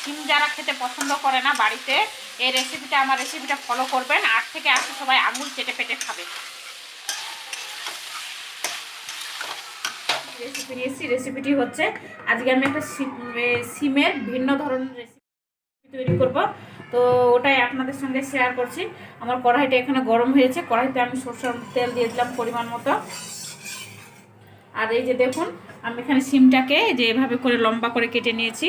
সিম যারা খেতে পছন্দ করে না বাড়িতে, এই রেসিপিটা আমার রেসিপিটা ফলো করবেন, 8 থেকে 8 সবাই আঙুল চেটে পেটে খাবে। রেসিপি নিয়েছি, রেসিপিটি হচ্ছে আজকে আমি একটা সিমের ভিন্ন ধরনের রেসিপি তৈরি করব, তো ওটাই আপনাদের সঙ্গে শেয়ার করছি। আমার কড়াইটা এখানে গরম হয়েছে, কড়াইতে আমি সরষের তেল দিয়ে দিলাম পরিমাণ মতো। আর এই যে দেখুন আমি এখানে সিমটাকে যে এভাবে করে লম্বা করে কেটে নিয়েছি,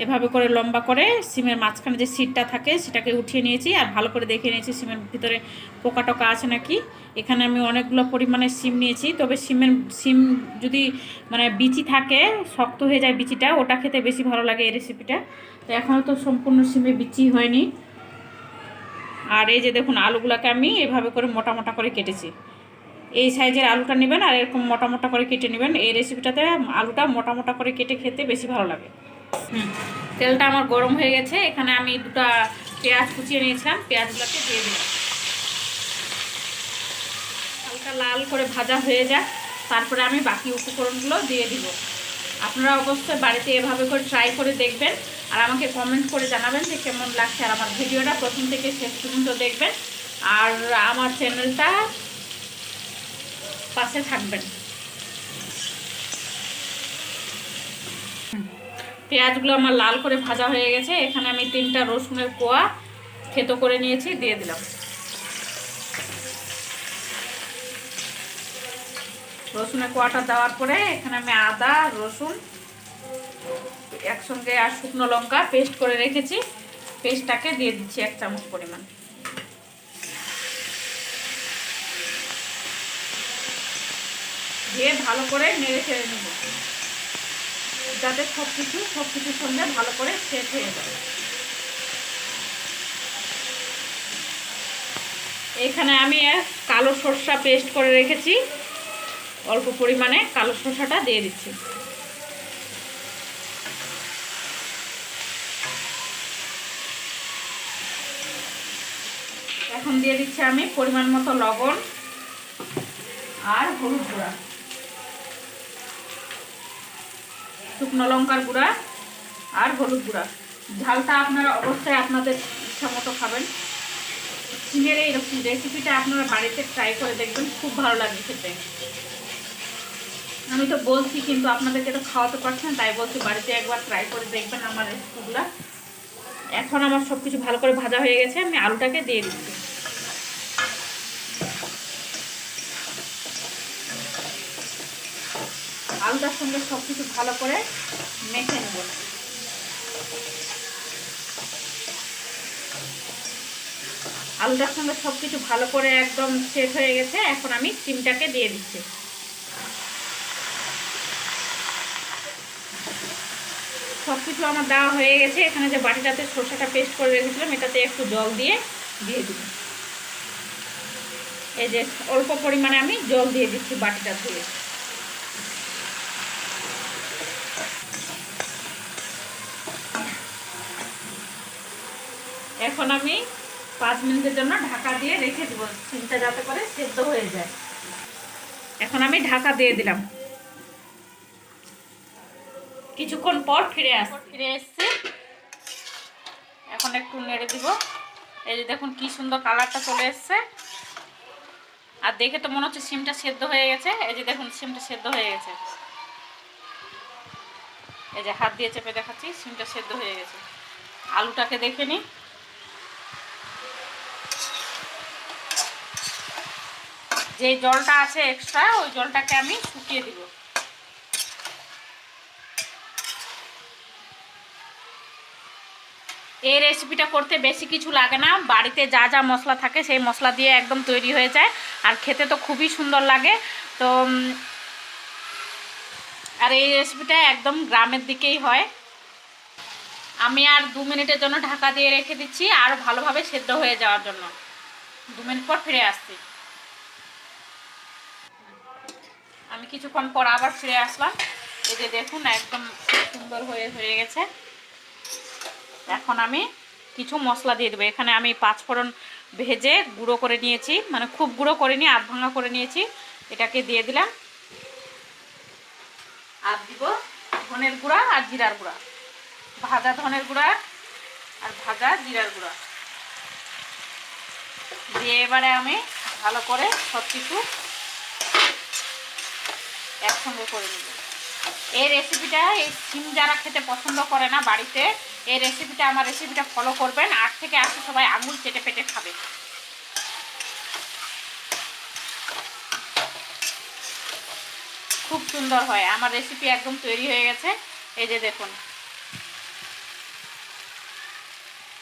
এভাবে করে লম্বা করে সিমের মাঝখানে যে সিটটা থাকে সেটাকে উঠিয়ে নিয়েছি, আর ভালো করে দেখে নিয়েছি সিমের ভিতরে পোকা টোকা আছে নাকি। এখানে আমি অনেকগুলো পরিমাণে সিম নিয়েছি, তবে সিম যদি মানে বিচি থাকে, শক্ত হয়ে যায় বিচিটা, ওটা খেতে বেশি ভালো লাগে এই রেসিপিটা। তো এখনও তো সম্পূর্ণ সিমে বিচি হয়নি। আর এই যে দেখুন আলুগুলোকে আমি এভাবে করে মোটা মোটা করে কেটেছি। এই সাইজের আলুটা নেবেন আর এরকম মোটা মোটা করে কেটে নেবেন। এই রেসিপিটাতে আলুটা মোটা মোটা করে কেটে খেতে বেশি ভালো লাগে। তেলটা আমার গরম হয়ে গেছে, এখানে আমি 2টা পেঁয়াজ কুচিয়ে নিয়েছিলাম, পেঁয়াজগুলোকে দিয়ে দিলাম। হালকা লাল করে ভাজা হয়ে যাক, তারপরে আমি বাকি উপকরণগুলো দিয়ে দিব। আপনারা অবশ্যই বাড়িতে এভাবে করে ট্রাই করে দেখবেন, আর আমাকে কমেন্ট করে জানাবেন যে কেমন লাগছে। আর আমার ভিডিওটা প্রথম থেকে শেষ পর্যন্ত দেখবেন, আর আমার চ্যানেলটা পাশে থাকবেন। পেঁয়াজগুলো আমার লাল করে ভাজা হয়ে গেছে, এখানে আমি 3টা রসুনের কোয়া থেতো করে নিয়েছি, দিয়ে দিলাম। রসুনের কোয়াটা দেওয়ার পরে এখানে আমি আদা রসুন একসঙ্গে আর শুকনো লঙ্কা পেস্ট করে রেখেছি, পেস্টটাকে দিয়ে দিচ্ছি 1 চামচ পরিমাণ। দিয়ে ভালো করে নেড়ে চেড়ে নেব, যাতে সব কিছুর সঙ্গে ভালো করে সেট হয়ে যায়। এখানে আমি কালো সরষা পেস্ট করে রেখেছি, অল্প পরিমাণে কালো সরষাটা দিয়ে দিচ্ছি। এখন দিয়ে দিচ্ছি আমি পরিমাণ মতো লবণ আর হলুদ গুঁড়া, শুকনো লঙ্কার গুঁড়া আর হলুদ গুঁড়া। ঝালটা আপনারা অবশ্যই আপনাদের ইচ্ছা মতো খাবেন। সিমের এই রেসিপিটা আপনারা বাড়িতে ট্রাই করে দেখবেন, খুব ভালো লাগে খেতে। আমি তো বলছি কিন্তু আপনাদেরকে তো খাওয়াতে পারছি না, তাই বলছি বাড়িতে একবার ট্রাই করে দেখবেন আমার রেসিপিগুলো। এখন আমার সব কিছু ভালো করে ভাজা হয়ে গেছে, আমি আলুটাকে দিয়ে দিচ্ছি। আলুটার সঙ্গে সব কিছু ভালো করে মেখে নেব। আলুটার সঙ্গে সব কিছু ভালো করে একদম সেট হয়ে গেছে, এখন আমি সিমটাকে দিয়ে দিচ্ছি। সব কিছু আমার দেওয়া হয়ে গেছে, এখানে যে বাটিটাতে সরষেটা পেস্ট করে রেখেছিলাম এটাতে একটু জল দিয়ে দিব। এই যে অল্প পরিমাণে আমি জল দিয়ে দিচ্ছি বাটিটা ধুয়ে। এখন আমি 5 মিনিটের জন্য ঢাকা দিয়ে রেখে দেব, সিমটা যাতে করে সেদ্ধ হয়ে যায়। এখন আমি ঢাকা দিয়ে দিলাম। কিছুক্ষণ পর ফিরে এসছি। এখন একটু নেড়ে দিব। এই যে দেখুন কি সুন্দর কালারটা চলে এসছে, আর দেখে তো মনে হচ্ছে সিমটা সেদ্ধ হয়ে গেছে। এই যে দেখুন সিমটা সেদ্ধ হয়ে গেছে, এই যে হাত দিয়ে চেপে দেখাচ্ছি সিমটা সেদ্ধ হয়ে গেছে। আলুটাকে দেখে নিই। যে জলটা আছে এক্সট্রা, ওই জলটাকে আমি শুকিয়ে দিব। এই রেসিপিটা করতে বেশি কিছু লাগে না, বাড়িতে যা যা মশলা থাকে সেই মশলা দিয়ে একদম তৈরি হয়ে যায়, আর খেতে তো খুবই সুন্দর লাগে। তো আর এই রেসিপিটা একদম গ্রামের দিকেই হয়। আমি আর 2 মিনিটের জন্য ঢাকা দিয়ে রেখে দিচ্ছি, আর ভালোভাবে সেদ্ধ হয়ে যাওয়ার জন্য। 2 মিনিট পর ফিরে আসছি। আমি কিছুক্ষণ পর আবার ফিরে আসলাম। এই যে দেখুন একদম সুন্দর হয়ে গেছে। এখন আমি কিছু মশলা দিয়ে দেবো। এখানে আমি 5 ফোড়ন ভেজে গুঁড়ো করে নিয়েছি, মানে খুব গুঁড়ো করে নিয়ে 1/2 ভাঙা করে নিয়েছি, এটাকে দিয়ে দিলাম। আর দিব ধনের গুঁড়া আর জিরার গুঁড়া। ভাজা ধনের গুঁড়া আর ভাজা জিরার গুঁড়া দিয়ে এবারে আমি ভালো করে সব কিছু একসঙ্গে করে দেব। এই রেসিপিটা, এই সিম যারা খেতে পছন্দ করে না বাড়িতে, এই রেসিপিটা, আমার রেসিপিটা ফলো করবেন। 8 থেকে 8 সবাই আঙুল চেটে পেটে খাবে। খুব সুন্দর হয়। আমার রেসিপি একদম তৈরি হয়ে গেছে। এই যে দেখুন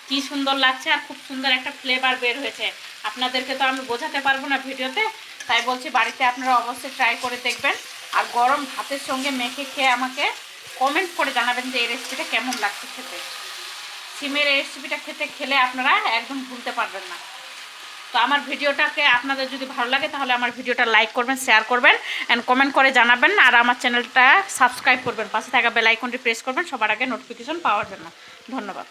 কি সুন্দর লাগছে, আর খুব সুন্দর একটা ফ্লেভার বের হয়েছে। আপনাদেরকে তো আমি বোঝাতে পারবো না ভিডিওতে, তাই বলছি বাড়িতে আপনারা অবশ্যই ট্রাই করে দেখবেন। আর গরম ভাতের সঙ্গে মেখে খেয়ে আমাকে কমেন্ট করে জানাবেন যে এই রেসিপিটা কেমন লাগছে খেতে। সিমের এই রেসিপিটা খেলে আপনারা একদম ভুলতে পারবেন না। তো আমার ভিডিওটাকে আপনাদের যদি ভালো লাগে তাহলে আমার ভিডিওটা লাইক করবেন, শেয়ার করবেন অ্যান্ড কমেন্ট করে জানাবেন। আর আমার চ্যানেলটা সাবস্ক্রাইব করবেন, পাশে থাকা বেল আইকনটি প্রেস করবেন সবার আগে নোটিফিকেশন পাওয়ার জন্য। ধন্যবাদ।